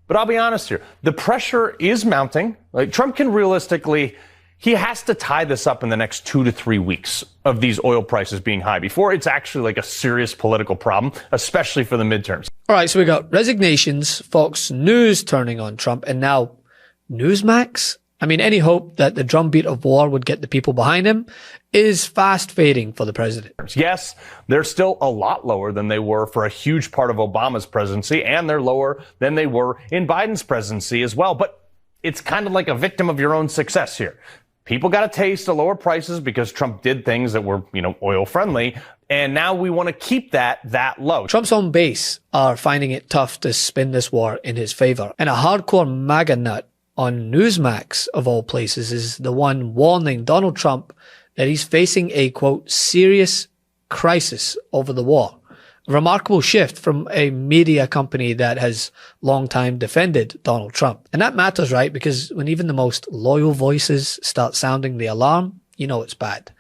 But I'll be honest here, the pressure is mounting. Like, Trump can realistically, he has to tie this up in the next 2 to 3 weeks of these oil prices being high before it's actually like a serious political problem, especially for the midterms. All right, so we got resignations, Fox News turning on Trump, and now Newsmax? I mean, any hope that the drumbeat of war would get the people behind him is fast fading for the president. Yes, they're still a lot lower than they were for a huge part of Obama's presidency, and they're lower than they were in Biden's presidency as well. But it's kind of like a victim of your own success here. People got a taste of lower prices because Trump did things that were, oil friendly. And now we want to keep that low. Trump's own base are finding it tough to spin this war in his favor. And a hardcore MAGA nut on Newsmax, of all places, is the one warning Donald Trump that he's facing a, quote, serious crisis over the war. A remarkable shift from a media company that has long time defended Donald Trump. And that matters, right? Because when even the most loyal voices start sounding the alarm, you know it's bad.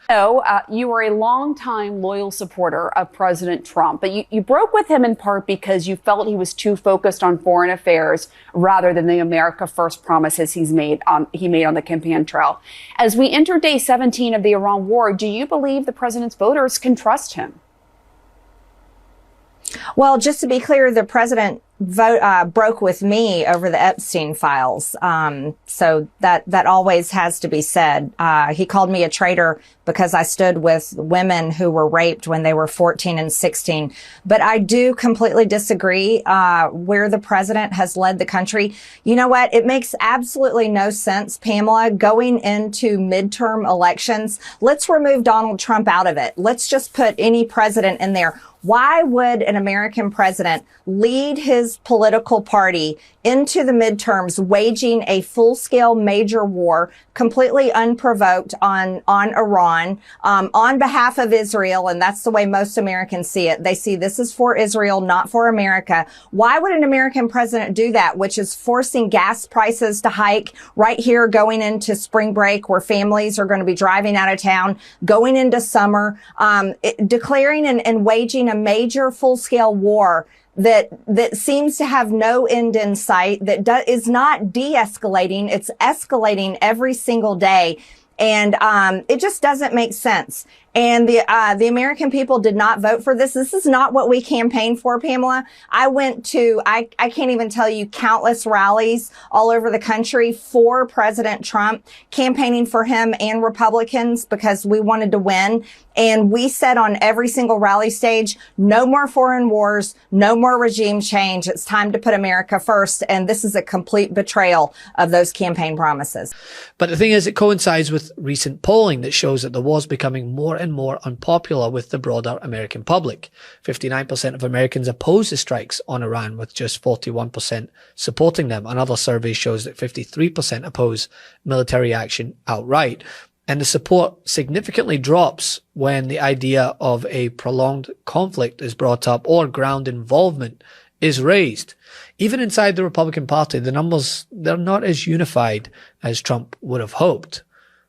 You were a longtime loyal supporter of President Trump, but you broke with him in part because you felt he was too focused on foreign affairs rather than the America First promises he made on the campaign trail. As we enter day 17 of the Iran war, do you believe the president's voters can trust him? Well, just to be clear, the president broke with me over the Epstein files. So that always has to be said. He called me a traitor because I stood with women who were raped when they were 14 and 16. But I do completely disagree where the president has led the country. You know what? It makes absolutely no sense, Pamela, going into midterm elections. Let's remove Donald Trump out of it. Let's just put any president in there. Why would an American president lead his political party into the midterms, waging a full-scale major war, completely unprovoked on Iran, on behalf of Israel? And that's the way most Americans see it. They see this is for Israel, not for America. Why would an American president do that, which is forcing gas prices to hike right here going into spring break, where families are going to be driving out of town, going into summer, declaring and waging a major full-scale war that seems to have no end in sight, that is not de-escalating. It's escalating every single day. And it just doesn't make sense. And the American people did not vote for this. This is not what we campaigned for, Pamela. I went to, I can't even tell you, countless rallies all over the country for President Trump, campaigning for him and Republicans because we wanted to win. And we said on every single rally stage, no more foreign wars, no more regime change. It's time to put America first. And this is a complete betrayal of those campaign promises. But the thing is, it coincides with recent polling that shows that the war is becoming more and more unpopular with the broader American public. 59% of Americans oppose the strikes on Iran, with just 41% supporting them. Another survey shows that 53% oppose military action outright. And the support significantly drops when the idea of a prolonged conflict is brought up or ground involvement is raised. Even inside the Republican Party, the numbers, they're not as unified as Trump would have hoped.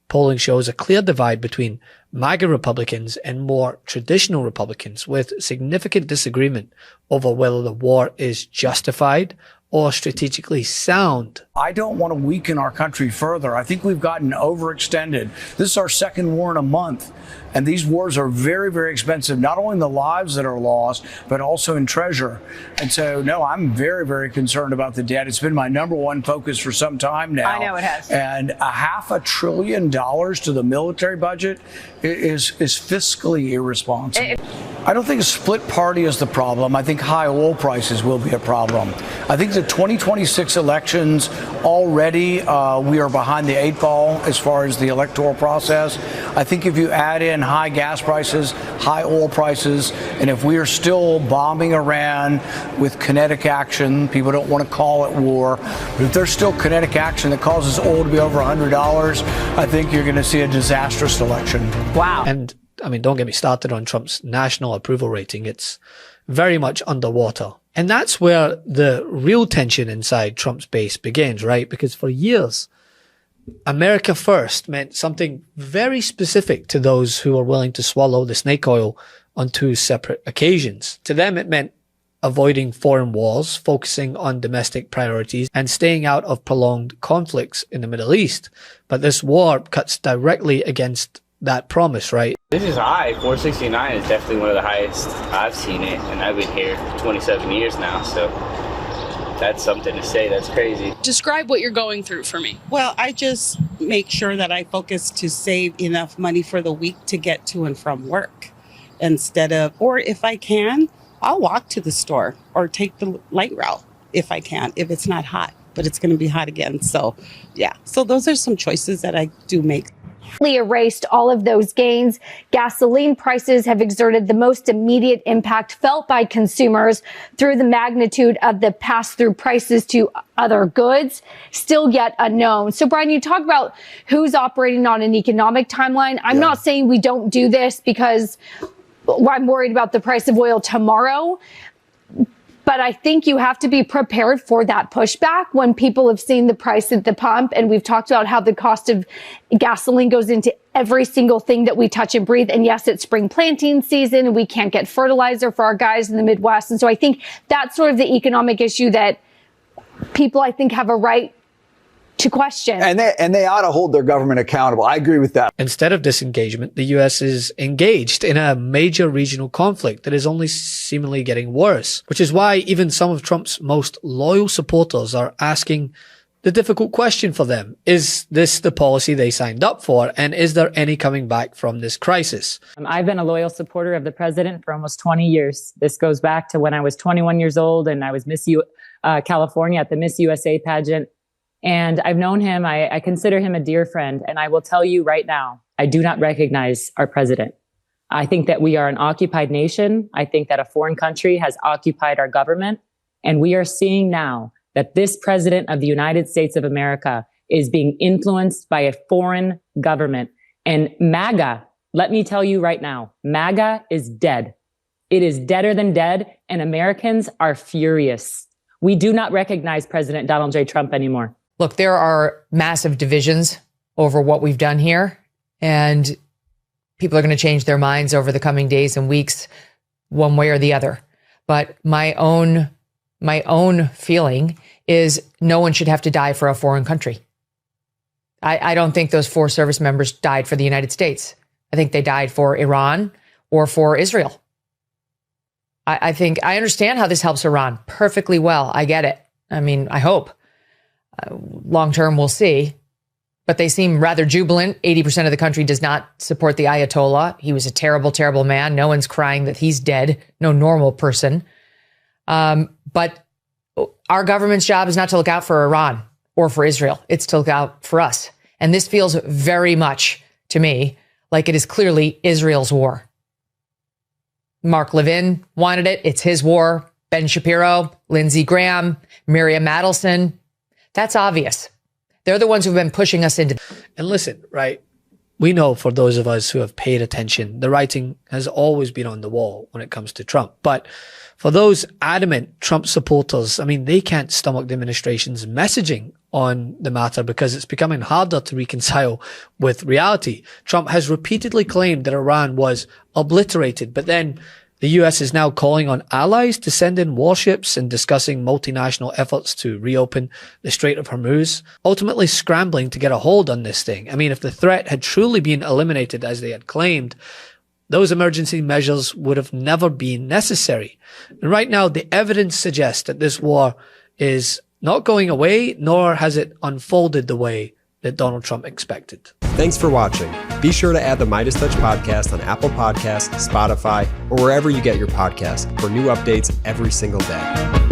Polling shows a clear divide between MAGA Republicans and more traditional Republicans, with significant disagreement over whether the war is justified or strategically sound. I don't want to weaken our country further. I think we've gotten overextended. This is our second war in a month. And these wars are very, very expensive, not only in the lives that are lost, but also in treasure. And so, no, I'm very, very concerned about the debt. It's been my number one focus for some time now. I know it has. And $500 billion to the military budget is fiscally irresponsible. I don't think a split party is the problem. I think high oil prices will be a problem. I think the 2026 elections already, we are behind the 8 ball as far as the electoral process. I think if you add in high gas prices, high oil prices, and if we are still bombing Iran with kinetic action, people don't want to call it war, but if there's still kinetic action that causes oil to be over $100, I think you're going to see a disastrous election. Wow. And I mean, don't get me started on Trump's national approval rating. It's very much underwater. And that's where the real tension inside Trump's base begins, right? Because for years, America First meant something very specific to those who were willing to swallow the snake oil on 2 separate occasions. To them, it meant avoiding foreign wars, focusing on domestic priorities, and staying out of prolonged conflicts in the Middle East. But this war cuts directly against that promise, right? This is high. 469 is definitely one of the highest I've seen it, and I've been here for 27 years now, so that's something to say. That's crazy. Describe what you're going through for me. Well, I just make sure that I focus to save enough money for the week to get to and from work instead of, or if I can, I'll walk to the store or take the light route if I can, if it's not hot, but it's going to be hot again. So yeah, so those are some choices that I do make. Erased all of those gains. Gasoline prices have exerted the most immediate impact felt by consumers through the magnitude of the pass-through prices to other goods, still yet unknown. So, Brian, you talk about who's operating on an economic timeline. I'm not saying we don't do this because I'm worried about the price of oil tomorrow. But I think you have to be prepared for that pushback when people have seen the price at the pump. And we've talked about how the cost of gasoline goes into every single thing that we touch and breathe. And yes, it's spring planting season and we can't get fertilizer for our guys in the Midwest. And so I think that's sort of the economic issue that people, I think, have a right to question. And they ought to hold their government accountable. I agree with that. Instead of disengagement, the US is engaged in a major regional conflict that is only seemingly getting worse, which is why even some of Trump's most loyal supporters are asking the difficult question for them. Is this the policy they signed up for? And is there any coming back from this crisis? I've been a loyal supporter of the president for almost 20 years. This goes back to when I was 21 years old and I was Miss California at the Miss USA pageant. And I've known him. I consider him a dear friend. And I will tell you right now, I do not recognize our president. I think that we are an occupied nation. I think that a foreign country has occupied our government. And we are seeing now that this president of the United States of America is being influenced by a foreign government. And MAGA, let me tell you right now, MAGA is dead. It is deader than dead. And Americans are furious. We do not recognize President Donald J. Trump anymore. Look, there are massive divisions over what we've done here, and people are going to change their minds over the coming days and weeks, one way or the other. But my own feeling is no one should have to die for a foreign country. I don't think those 4 service members died for the United States. I think they died for Iran or for Israel. I think I understand how this helps Iran perfectly well. I get it. I mean, I hope. Long term, we'll see. But they seem rather jubilant. 80% of the country does not support the Ayatollah. He was a terrible, terrible man. No one's crying that he's dead. No normal person. But our government's job is not to look out for Iran or for Israel. It's to look out for us. And this feels very much to me like it is clearly Israel's war. Mark Levin wanted it. It's his war. Ben Shapiro, Lindsey Graham, Miriam Adelson. That's obvious. They're the ones who've been pushing us into. And listen, right? We know for those of us who have paid attention, the writing has always been on the wall when it comes to Trump. But for those adamant Trump supporters, I mean, they can't stomach the administration's messaging on the matter because it's becoming harder to reconcile with reality. Trump has repeatedly claimed that Iran was obliterated, but then the US is now calling on allies to send in warships and discussing multinational efforts to reopen the Strait of Hormuz, ultimately scrambling to get a hold on this thing. I mean, if the threat had truly been eliminated as they had claimed, those emergency measures would have never been necessary. And right now, the evidence suggests that this war is not going away, nor has it unfolded the way that Donald Trump expected. Thanks for watching. Be sure to add the MeidasTouch podcast on Apple Podcasts, Spotify, or wherever you get your podcasts for new updates every single day.